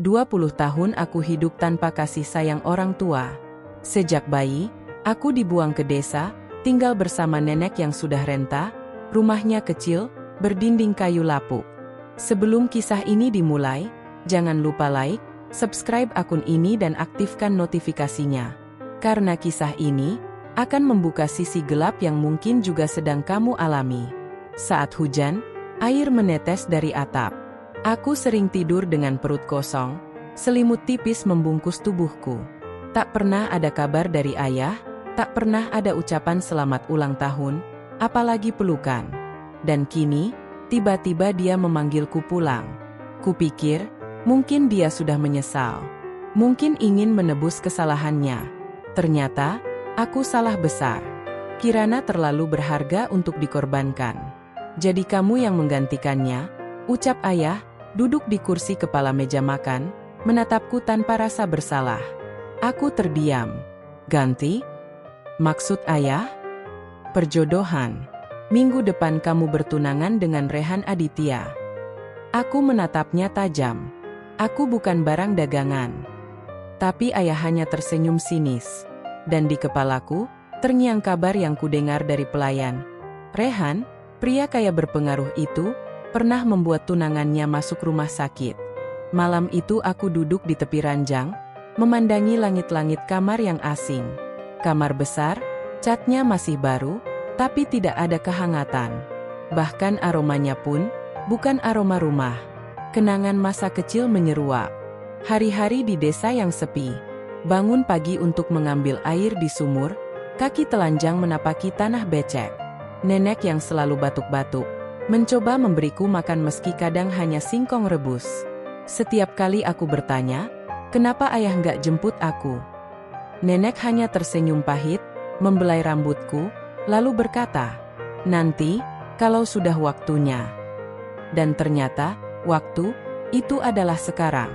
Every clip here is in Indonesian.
20 tahun aku hidup tanpa kasih sayang orang tua. Sejak bayi, aku dibuang ke desa, tinggal bersama nenek yang sudah renta, rumahnya kecil, berdinding kayu lapuk. Sebelum kisah ini dimulai, jangan lupa like, subscribe akun ini dan aktifkan notifikasinya. Karena kisah ini akan membuka sisi gelap yang mungkin juga sedang kamu alami. Saat hujan, air menetes dari atap. Aku sering tidur dengan perut kosong, selimut tipis membungkus tubuhku. Tak pernah ada kabar dari ayah, tak pernah ada ucapan selamat ulang tahun, apalagi pelukan. Dan kini, tiba-tiba dia memanggilku pulang. Kupikir, mungkin dia sudah menyesal. Mungkin ingin menebus kesalahannya. Ternyata, aku salah besar. Kirana terlalu berharga untuk dikorbankan. Jadi kamu yang menggantikannya, ucap ayah, duduk di kursi kepala meja makan, menatapku tanpa rasa bersalah. Aku terdiam. Ganti? Maksud ayah? Perjodohan. Minggu depan kamu bertunangan dengan Rehan Aditya. Aku menatapnya tajam. Aku bukan barang dagangan. Tapi ayah hanya tersenyum sinis. Dan di kepalaku, terngiang kabar yang kudengar dari pelayan. Rehan, pria kaya berpengaruh itu, pernah membuat tunangannya masuk rumah sakit. Malam itu aku duduk di tepi ranjang, memandangi langit-langit kamar yang asing. Kamar besar, catnya masih baru, tapi tidak ada kehangatan. Bahkan aromanya pun, bukan aroma rumah. Kenangan masa kecil menyeruak. Hari-hari di desa yang sepi. Bangun pagi untuk mengambil air di sumur, kaki telanjang menapaki tanah becek. Nenek yang selalu batuk-batuk, mencoba memberiku makan meski kadang hanya singkong rebus. Setiap kali aku bertanya, kenapa ayah nggak jemput aku? Nenek hanya tersenyum pahit, membelai rambutku, lalu berkata, nanti, kalau sudah waktunya. Dan ternyata, waktu, itu adalah sekarang.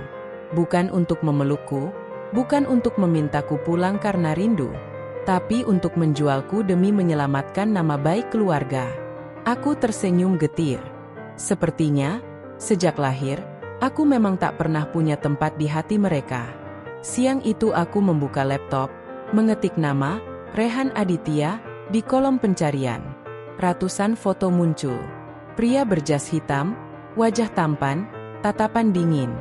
Bukan untuk memelukku, bukan untuk memintaku pulang karena rindu, tapi untuk menjualku demi menyelamatkan nama baik keluarga. Aku tersenyum getir. Sepertinya, sejak lahir, aku memang tak pernah punya tempat di hati mereka. Siang itu aku membuka laptop, mengetik nama, Rehan Aditya, di kolom pencarian. Ratusan foto muncul. Pria berjas hitam, wajah tampan, tatapan dingin.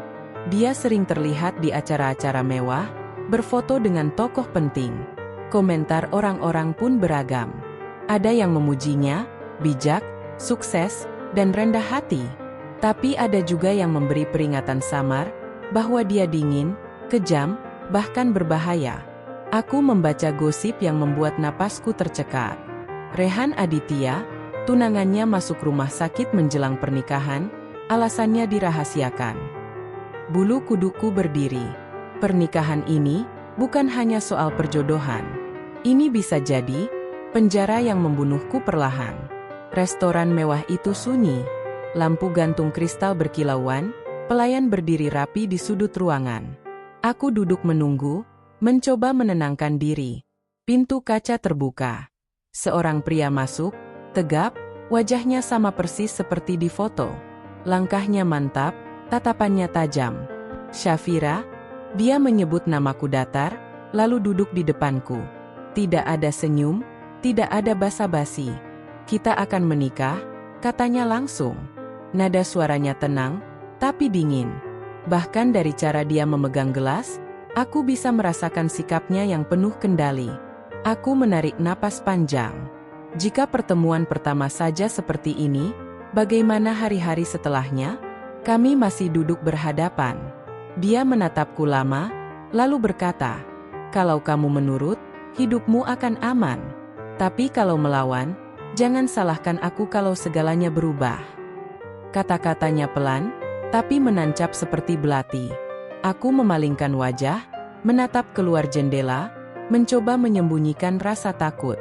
Dia sering terlihat di acara-acara mewah, berfoto dengan tokoh penting. Komentar orang-orang pun beragam. Ada yang memujinya, bijak, sukses, dan rendah hati. Tapi ada juga yang memberi peringatan samar, bahwa dia dingin, kejam, bahkan berbahaya. Aku membaca gosip yang membuat napasku tercekat. Rehan Aditya, tunangannya masuk rumah sakit menjelang pernikahan, alasannya dirahasiakan. Bulu kuduku berdiri. Pernikahan ini, bukan hanya soal perjodohan. Ini bisa jadi, penjara yang membunuhku perlahan. Restoran mewah itu sunyi. Lampu gantung kristal berkilauan, pelayan berdiri rapi di sudut ruangan. Aku duduk menunggu, mencoba menenangkan diri. Pintu kaca terbuka. Seorang pria masuk, tegap, wajahnya sama persis seperti di foto. Langkahnya mantap, tatapannya tajam. Syafira, dia menyebut namaku datar, lalu duduk di depanku. Tidak ada senyum, tidak ada basa-basi. Kita akan menikah, katanya langsung. Nada suaranya tenang, tapi dingin. Bahkan dari cara dia memegang gelas, aku bisa merasakan sikapnya yang penuh kendali. Aku menarik napas panjang. Jika pertemuan pertama saja seperti ini, bagaimana hari-hari setelahnya? Kami masih duduk berhadapan. Dia menatapku lama, lalu berkata, kalau kamu menurut, hidupmu akan aman. Tapi kalau melawan, jangan salahkan aku kalau segalanya berubah. Kata-katanya pelan, tapi menancap seperti belati. Aku memalingkan wajah, menatap keluar jendela, mencoba menyembunyikan rasa takut.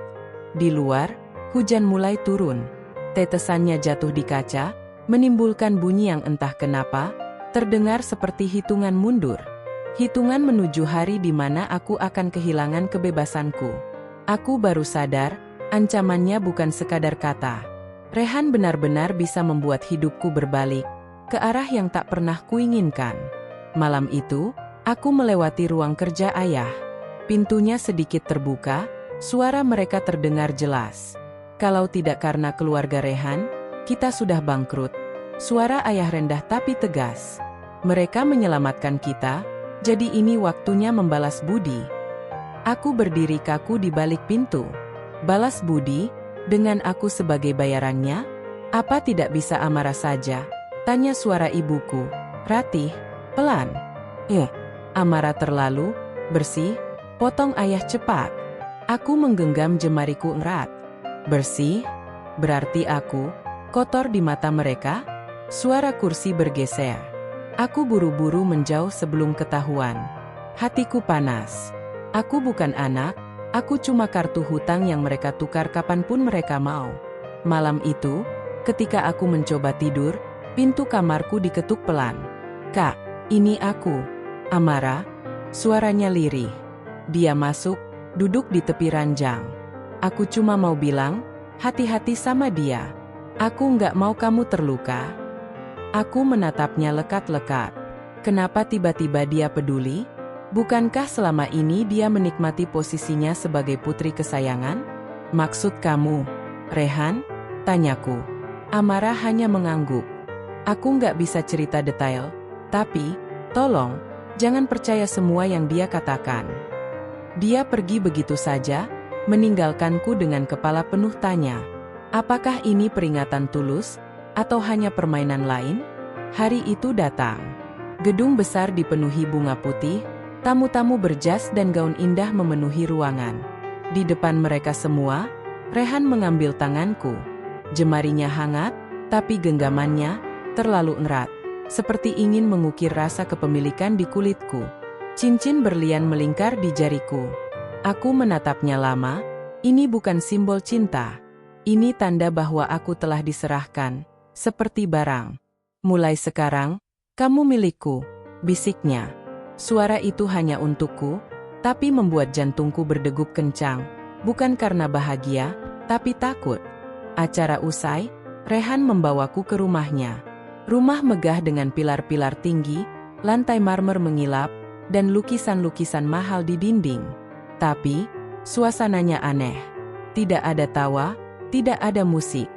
Di luar, hujan mulai turun. Tetesannya jatuh di kaca, menimbulkan bunyi yang entah kenapa, terdengar seperti hitungan mundur. Hitungan menuju hari di mana aku akan kehilangan kebebasanku. Aku baru sadar, ancamannya bukan sekadar kata. Rehan benar-benar bisa membuat hidupku berbalik ke arah yang tak pernah kuinginkan. Malam itu, aku melewati ruang kerja ayah. Pintunya sedikit terbuka, suara mereka terdengar jelas. Kalau tidak karena keluarga Rehan, kita sudah bangkrut. Suara ayah rendah tapi tegas. Mereka menyelamatkan kita, jadi ini waktunya membalas budi. Aku berdiri kaku di balik pintu. Balas budi, dengan aku sebagai bayarannya? Apa tidak bisa amarah saja? Tanya suara ibuku. Ratih, pelan. Amarah terlalu, bersih, potong ayah cepat. Aku menggenggam jemariku erat. Bersih? Berarti aku kotor di mata mereka? Suara kursi bergeser. Aku buru-buru menjauh sebelum ketahuan. Hatiku panas. Aku bukan anak, aku cuma kartu hutang yang mereka tukar kapanpun mereka mau. Malam itu, ketika aku mencoba tidur, pintu kamarku diketuk pelan. Kak, ini aku. Amara, suaranya lirih. Dia masuk, duduk di tepi ranjang. Aku cuma mau bilang, hati-hati sama dia. Aku nggak mau kamu terluka. Aku menatapnya lekat-lekat. Kenapa tiba-tiba dia peduli? Bukankah selama ini dia menikmati posisinya sebagai putri kesayangan? Maksud kamu, Rehan? Tanyaku. Amara hanya mengangguk. Aku nggak bisa cerita detail, tapi, tolong, jangan percaya semua yang dia katakan. Dia pergi begitu saja, meninggalkanku dengan kepala penuh tanya. Apakah ini peringatan tulus, atau hanya permainan lain? Hari itu datang. Gedung besar dipenuhi bunga putih, tamu-tamu berjas dan gaun indah memenuhi ruangan. Di depan mereka semua, Rehan mengambil tanganku. Jemarinya hangat, tapi genggamannya terlalu erat. Seperti ingin mengukir rasa kepemilikan di kulitku. Cincin berlian melingkar di jariku. Aku menatapnya lama, ini bukan simbol cinta. Ini tanda bahwa aku telah diserahkan, seperti barang. Mulai sekarang, kamu milikku, bisiknya. Suara itu hanya untukku, tapi membuat jantungku berdegup kencang, bukan karena bahagia, tapi takut. Acara usai, Rehan membawaku ke rumahnya. Rumah megah dengan pilar-pilar tinggi, lantai marmer mengilap, dan lukisan-lukisan mahal di dinding. Tapi, suasananya aneh. Tidak ada tawa, tidak ada musik.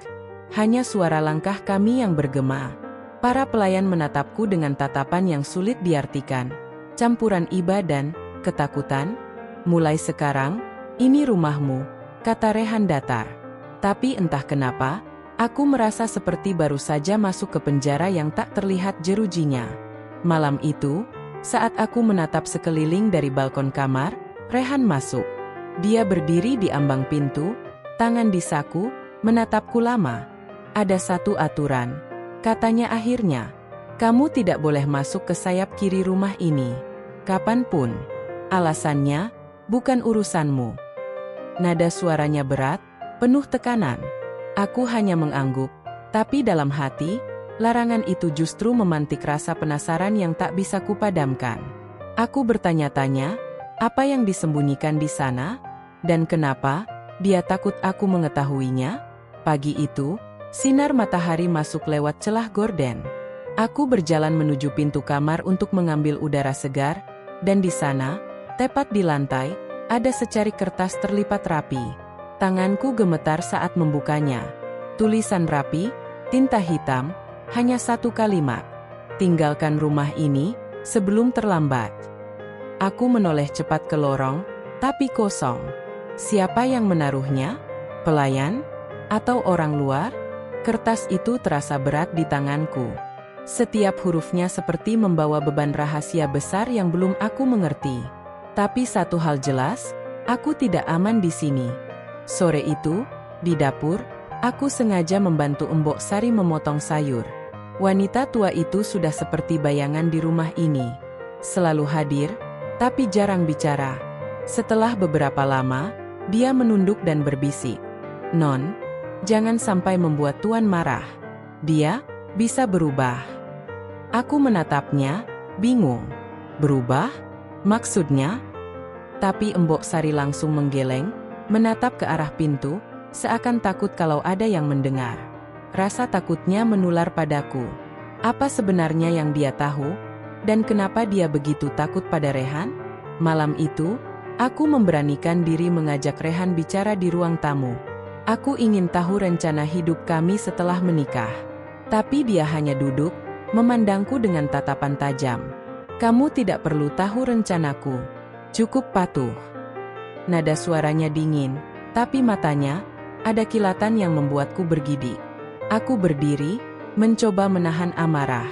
Hanya suara langkah kami yang bergema. Para pelayan menatapku dengan tatapan yang sulit diartikan. Campuran iba dan ketakutan. Mulai sekarang, ini rumahmu, kata Rehan datar. Tapi entah kenapa, aku merasa seperti baru saja masuk ke penjara yang tak terlihat jerujinya. Malam itu, saat aku menatap sekeliling dari balkon kamar, Rehan masuk. Dia berdiri di ambang pintu, tangan di saku, menatapku lama. Ada satu aturan, katanya akhirnya. Kamu tidak boleh masuk ke sayap kiri rumah ini. Kapanpun. Alasannya, bukan urusanmu. Nada suaranya berat, penuh tekanan. Aku hanya mengangguk, tapi dalam hati, larangan itu justru memantik rasa penasaran yang tak bisa kupadamkan. Aku bertanya-tanya, apa yang disembunyikan di sana? Dan kenapa dia takut aku mengetahuinya? Pagi itu, sinar matahari masuk lewat celah gorden. Aku berjalan menuju pintu kamar untuk mengambil udara segar, dan di sana, tepat di lantai, ada secari kertas terlipat rapi. Tanganku gemetar saat membukanya. Tulisan rapi, tinta hitam, hanya satu kalimat. Tinggalkan rumah ini, sebelum terlambat. Aku menoleh cepat ke lorong, tapi kosong. Siapa yang menaruhnya? Pelayan? Atau orang luar? Kertas itu terasa berat di tanganku. Setiap hurufnya seperti membawa beban rahasia besar yang belum aku mengerti. Tapi satu hal jelas, aku tidak aman di sini. Sore itu, di dapur, aku sengaja membantu Embok Sari memotong sayur. Wanita tua itu sudah seperti bayangan di rumah ini. Selalu hadir, tapi jarang bicara. Setelah beberapa lama, dia menunduk dan berbisik. Non, jangan sampai membuat Tuan marah. Dia bisa berubah. Aku menatapnya, bingung. Berubah? Maksudnya? Tapi Embok Sari langsung menggeleng, menatap ke arah pintu, seakan takut kalau ada yang mendengar. Rasa takutnya menular padaku. Apa sebenarnya yang dia tahu? Dan kenapa dia begitu takut pada Rehan? Malam itu, aku memberanikan diri mengajak Rehan bicara di ruang tamu. Aku ingin tahu rencana hidup kami setelah menikah. Tapi dia hanya duduk, memandangku dengan tatapan tajam. Kamu tidak perlu tahu rencanaku. Cukup patuh. Nada suaranya dingin, tapi matanya, ada kilatan yang membuatku bergidik. Aku berdiri, mencoba menahan amarah.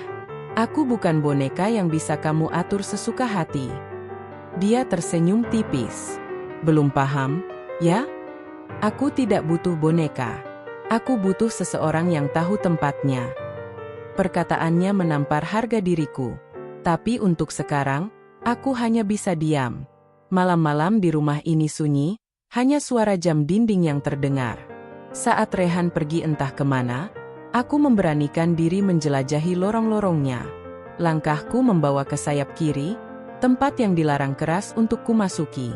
Aku bukan boneka yang bisa kamu atur sesuka hati. Dia tersenyum tipis. Belum paham, ya? Aku tidak butuh boneka. Aku butuh seseorang yang tahu tempatnya. Perkataannya menampar harga diriku. Tapi untuk sekarang, aku hanya bisa diam. Malam-malam di rumah ini sunyi, hanya suara jam dinding yang terdengar. Saat Rehan pergi entah kemana, aku memberanikan diri menjelajahi lorong-lorongnya. Langkahku membawa ke sayap kiri, tempat yang dilarang keras untuk kumasuki.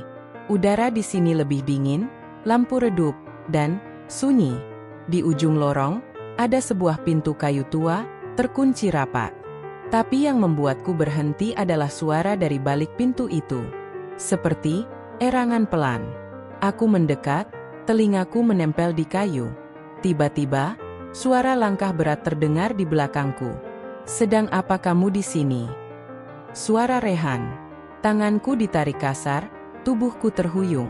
Udara di sini lebih dingin, lampu redup, dan sunyi. Di ujung lorong, ada sebuah pintu kayu tua, terkunci rapat. Tapi yang membuatku berhenti adalah suara dari balik pintu itu. Seperti erangan pelan. Aku mendekat, telingaku menempel di kayu. Tiba-tiba, suara langkah berat terdengar di belakangku. Sedang apa kamu di sini? Suara Rehan. Tanganku ditarik kasar, tubuhku terhuyung.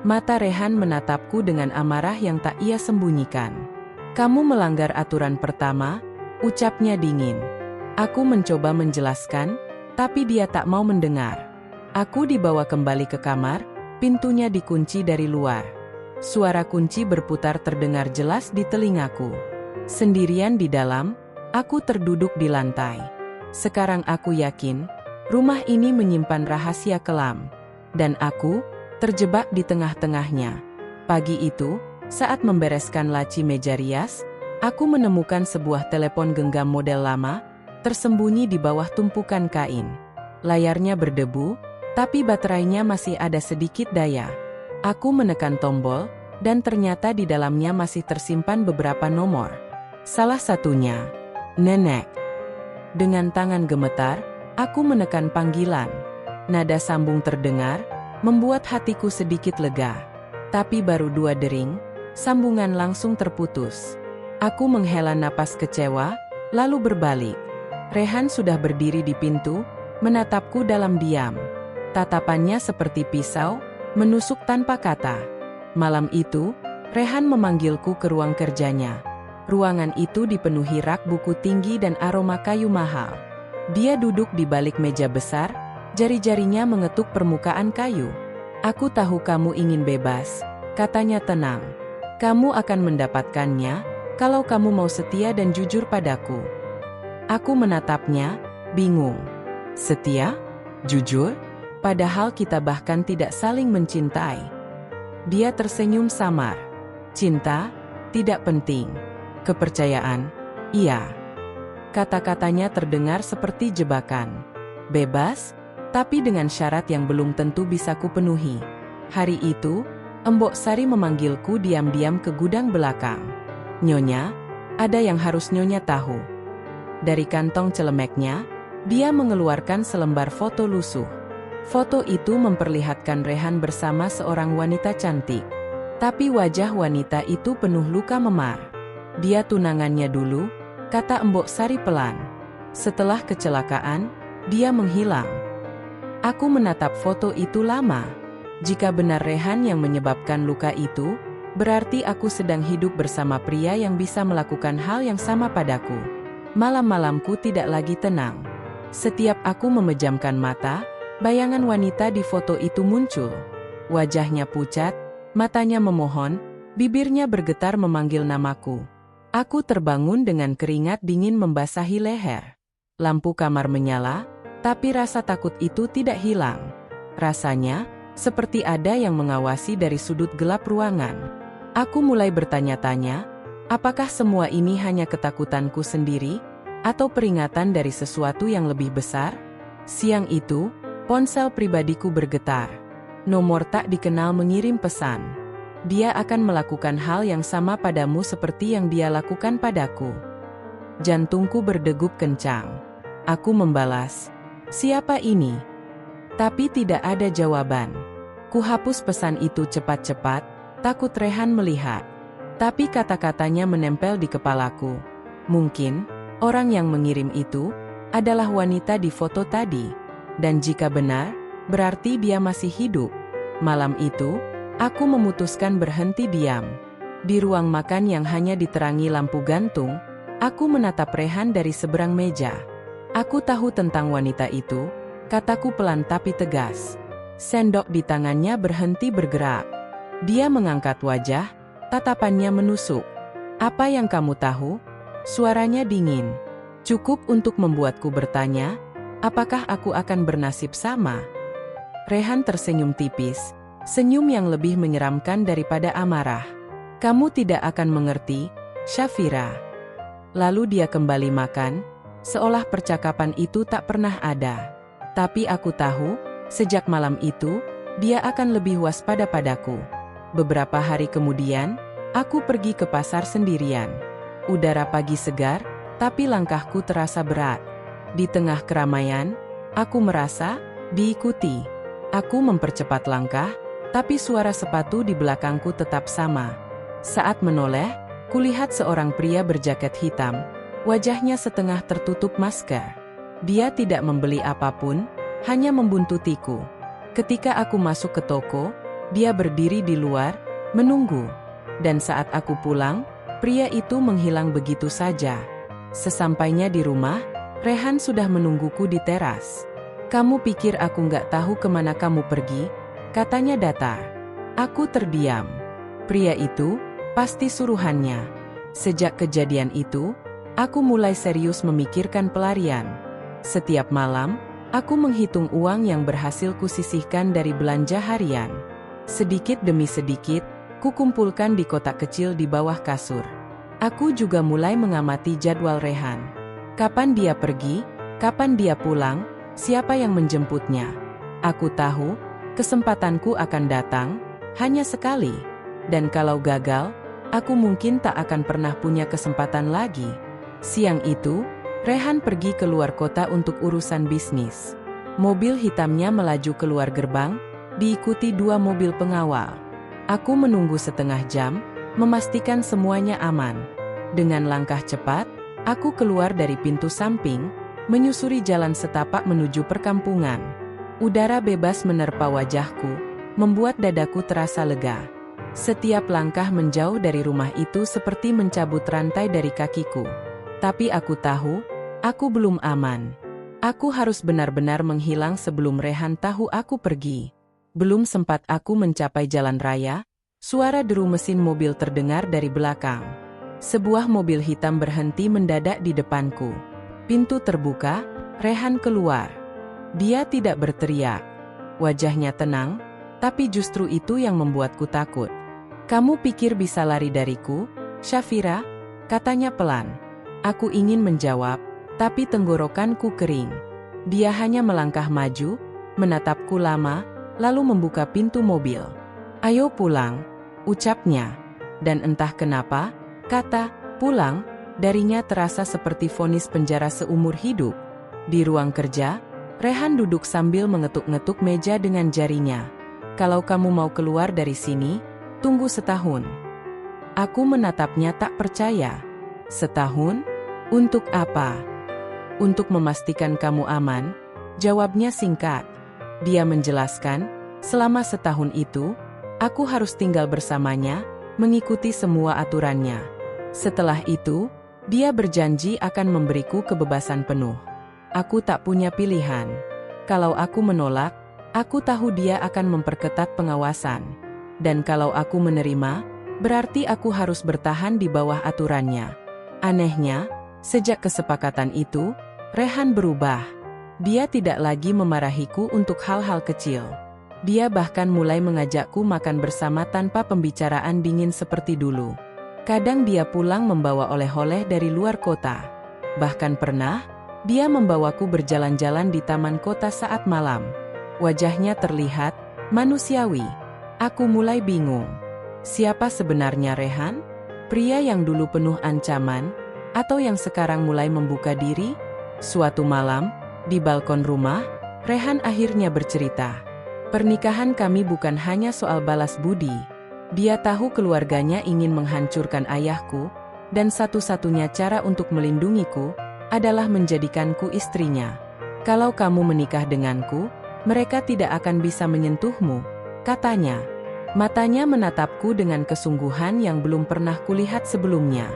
Mata Rehan menatapku dengan amarah yang tak ia sembunyikan. Kamu melanggar aturan pertama, ucapnya dingin. Aku mencoba menjelaskan, tapi dia tak mau mendengar. Aku dibawa kembali ke kamar, pintunya dikunci dari luar. Suara kunci berputar terdengar jelas di telingaku. Sendirian di dalam, aku terduduk di lantai. Sekarang aku yakin, rumah ini menyimpan rahasia kelam. Dan aku, terjebak di tengah-tengahnya. Pagi itu, saat membereskan laci meja rias, aku menemukan sebuah telepon genggam model lama, tersembunyi di bawah tumpukan kain. Layarnya berdebu, tapi baterainya masih ada sedikit daya. Aku menekan tombol, dan ternyata di dalamnya masih tersimpan beberapa nomor. Salah satunya, Nenek. Dengan tangan gemetar, aku menekan panggilan. Nada sambung terdengar, membuat hatiku sedikit lega. Tapi baru 2 dering, sambungan langsung terputus. Aku menghela napas kecewa, lalu berbalik. Rehan sudah berdiri di pintu, menatapku dalam diam. Tatapannya seperti pisau, menusuk tanpa kata. Malam itu, Rehan memanggilku ke ruang kerjanya. Ruangan itu dipenuhi rak buku tinggi dan aroma kayu mahal. Dia duduk di balik meja besar, jari-jarinya mengetuk permukaan kayu. Aku tahu kamu ingin bebas, katanya tenang. Kamu akan mendapatkannya, kalau kamu mau setia dan jujur padaku. Aku menatapnya, bingung. Setia? Jujur? Padahal kita bahkan tidak saling mencintai. Dia tersenyum samar. Cinta? Tidak penting. Kepercayaan? Iya. Kata-katanya terdengar seperti jebakan. Bebas, tapi dengan syarat yang belum tentu bisa kupenuhi. Hari itu, Embok Sari memanggilku diam-diam ke gudang belakang. Nyonya, ada yang harus Nyonya tahu. Dari kantong celemeknya, dia mengeluarkan selembar foto lusuh. Foto itu memperlihatkan Rehan bersama seorang wanita cantik. Tapi wajah wanita itu penuh luka memar. Dia tunangannya dulu, kata Embok Sari pelan. Setelah kecelakaan, dia menghilang. Aku menatap foto itu lama. Jika benar Rehan yang menyebabkan luka itu, berarti aku sedang hidup bersama pria yang bisa melakukan hal yang sama padaku. Malam-malamku tidak lagi tenang. Setiap aku memejamkan mata, bayangan wanita di foto itu muncul. Wajahnya pucat, matanya memohon, bibirnya bergetar memanggil namaku. Aku terbangun dengan keringat dingin membasahi leher. Lampu kamar menyala, tapi rasa takut itu tidak hilang. Rasanya, seperti ada yang mengawasi dari sudut gelap ruangan. Aku mulai bertanya-tanya, apakah semua ini hanya ketakutanku sendiri, atau peringatan dari sesuatu yang lebih besar? Siang itu, ponsel pribadiku bergetar. Nomor tak dikenal mengirim pesan. Dia akan melakukan hal yang sama padamu seperti yang dia lakukan padaku. Jantungku berdegup kencang. Aku membalas, Siapa ini? Tapi tidak ada jawaban. Kuhapus pesan itu cepat-cepat, takut Rehan melihat. Tapi kata-katanya menempel di kepalaku. Mungkin, orang yang mengirim itu adalah wanita di foto tadi. Dan jika benar, berarti dia masih hidup. Malam itu, aku memutuskan berhenti diam. Di ruang makan yang hanya diterangi lampu gantung, aku menatap Rehan dari seberang meja. Aku tahu tentang wanita itu, kataku pelan tapi tegas. Sendok di tangannya berhenti bergerak. Dia mengangkat wajah, tatapannya menusuk. Apa yang kamu tahu? Suaranya dingin. Cukup untuk membuatku bertanya, apakah aku akan bernasib sama? Rehan tersenyum tipis, senyum yang lebih menyeramkan daripada amarah. Kamu tidak akan mengerti, Syafira. Lalu dia kembali makan, seolah percakapan itu tak pernah ada. Tapi aku tahu, sejak malam itu, dia akan lebih waspada padaku. Beberapa hari kemudian, aku pergi ke pasar sendirian. Udara pagi segar, tapi langkahku terasa berat. Di tengah keramaian, aku merasa diikuti. Aku mempercepat langkah, tapi suara sepatu di belakangku tetap sama. Saat menoleh, kulihat seorang pria berjaket hitam, wajahnya setengah tertutup masker. Dia tidak membeli apapun, hanya membuntutiku. Ketika aku masuk ke toko, dia berdiri di luar, menunggu. Dan saat aku pulang, pria itu menghilang begitu saja. Sesampainya di rumah, Rehan sudah menungguku di teras. Kamu pikir aku nggak tahu kemana kamu pergi? Katanya datar. Aku terdiam. Pria itu pasti suruhannya. Sejak kejadian itu, aku mulai serius memikirkan pelarian. Setiap malam, aku menghitung uang yang berhasil kusisihkan dari belanja harian. Sedikit demi sedikit, kukumpulkan di kotak kecil di bawah kasur. Aku juga mulai mengamati jadwal Rehan. Kapan dia pergi, kapan dia pulang, siapa yang menjemputnya. Aku tahu, kesempatanku akan datang, hanya sekali. Dan kalau gagal, aku mungkin tak akan pernah punya kesempatan lagi. Siang itu, Rehan pergi keluar kota untuk urusan bisnis. Mobil hitamnya melaju keluar gerbang, diikuti 2 mobil pengawal. Aku menunggu setengah jam, memastikan semuanya aman. Dengan langkah cepat, aku keluar dari pintu samping, menyusuri jalan setapak menuju perkampungan. Udara bebas menerpa wajahku, membuat dadaku terasa lega. Setiap langkah menjauh dari rumah itu seperti mencabut rantai dari kakiku. Tapi aku tahu, aku belum aman. Aku harus benar-benar menghilang sebelum Rehan tahu aku pergi. Belum sempat aku mencapai jalan raya, suara deru mesin mobil terdengar dari belakang. Sebuah mobil hitam berhenti mendadak di depanku. Pintu terbuka, Rehan keluar. Dia tidak berteriak. Wajahnya tenang, tapi justru itu yang membuatku takut. Kamu pikir bisa lari dariku, Syafira? Katanya pelan. Aku ingin menjawab, tapi tenggorokanku kering. Dia hanya melangkah maju, menatapku lama, lalu membuka pintu mobil. Ayo pulang, ucapnya. Dan entah kenapa, kata pulang darinya terasa seperti vonis penjara seumur hidup. Di ruang kerja, Rehan duduk sambil mengetuk-ngetuk meja dengan jarinya. Kalau kamu mau keluar dari sini, tunggu setahun. Aku menatapnya tak percaya. Setahun? Untuk apa? Untuk memastikan kamu aman, jawabnya singkat. Dia menjelaskan, selama setahun itu, aku harus tinggal bersamanya, mengikuti semua aturannya. Setelah itu, dia berjanji akan memberiku kebebasan penuh. Aku tak punya pilihan. Kalau aku menolak, aku tahu dia akan memperketat pengawasan. Dan kalau aku menerima, berarti aku harus bertahan di bawah aturannya. Anehnya, sejak kesepakatan itu, Rehan berubah. Dia tidak lagi memarahiku untuk hal-hal kecil. Dia bahkan mulai mengajakku makan bersama tanpa pembicaraan dingin seperti dulu. Kadang dia pulang membawa oleh-oleh dari luar kota. Bahkan pernah, dia membawaku berjalan-jalan di taman kota saat malam. Wajahnya terlihat manusiawi. Aku mulai bingung. Siapa sebenarnya Rehan? Pria yang dulu penuh ancaman, atau yang sekarang mulai membuka diri? Suatu malam, Di balkon rumah, Rehan akhirnya bercerita. Pernikahan kami bukan hanya soal balas budi. Dia tahu keluarganya ingin menghancurkan ayahku, dan satu-satunya cara untuk melindungiku adalah menjadikanku istrinya. Kalau kamu menikah denganku, mereka tidak akan bisa menyentuhmu, katanya. Matanya menatapku dengan kesungguhan yang belum pernah kulihat sebelumnya.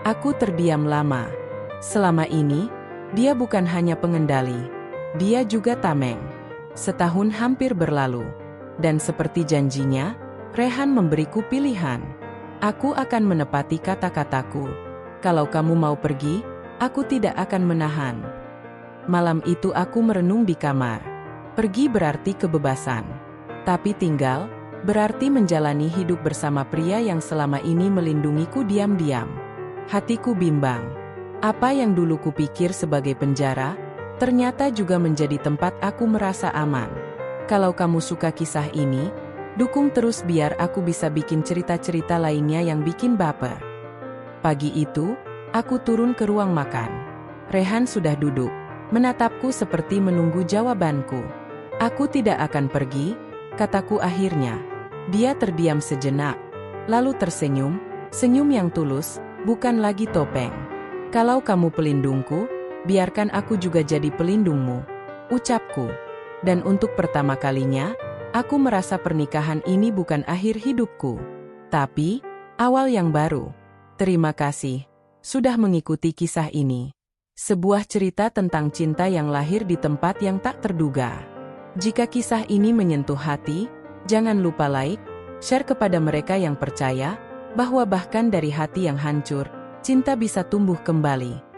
Aku terdiam lama. Selama ini, dia bukan hanya pengendali, dia juga tameng. Setahun hampir berlalu, dan seperti janjinya, Rehan memberiku pilihan. Aku akan menepati kata-kataku. Kalau kamu mau pergi, aku tidak akan menahan. Malam itu aku merenung di kamar. Pergi berarti kebebasan. Tapi tinggal, berarti menjalani hidup bersama pria yang selama ini melindungiku diam-diam. Hatiku bimbang. Apa yang dulu kupikir sebagai penjara, ternyata juga menjadi tempat aku merasa aman. Kalau kamu suka kisah ini, dukung terus biar aku bisa bikin cerita-cerita lainnya yang bikin baper. Pagi itu, aku turun ke ruang makan. Rehan sudah duduk, menatapku seperti menunggu jawabanku. Aku tidak akan pergi, kataku akhirnya. Dia terdiam sejenak, lalu tersenyum, senyum yang tulus, bukan lagi topeng. Kalau kamu pelindungku, biarkan aku juga jadi pelindungmu, ucapku. Dan untuk pertama kalinya, aku merasa pernikahan ini bukan akhir hidupku, tapi awal yang baru. Terima kasih sudah mengikuti kisah ini. Sebuah cerita tentang cinta yang lahir di tempat yang tak terduga. Jika kisah ini menyentuh hati, jangan lupa like, share kepada mereka yang percaya bahwa bahkan dari hati yang hancur, cinta bisa tumbuh kembali.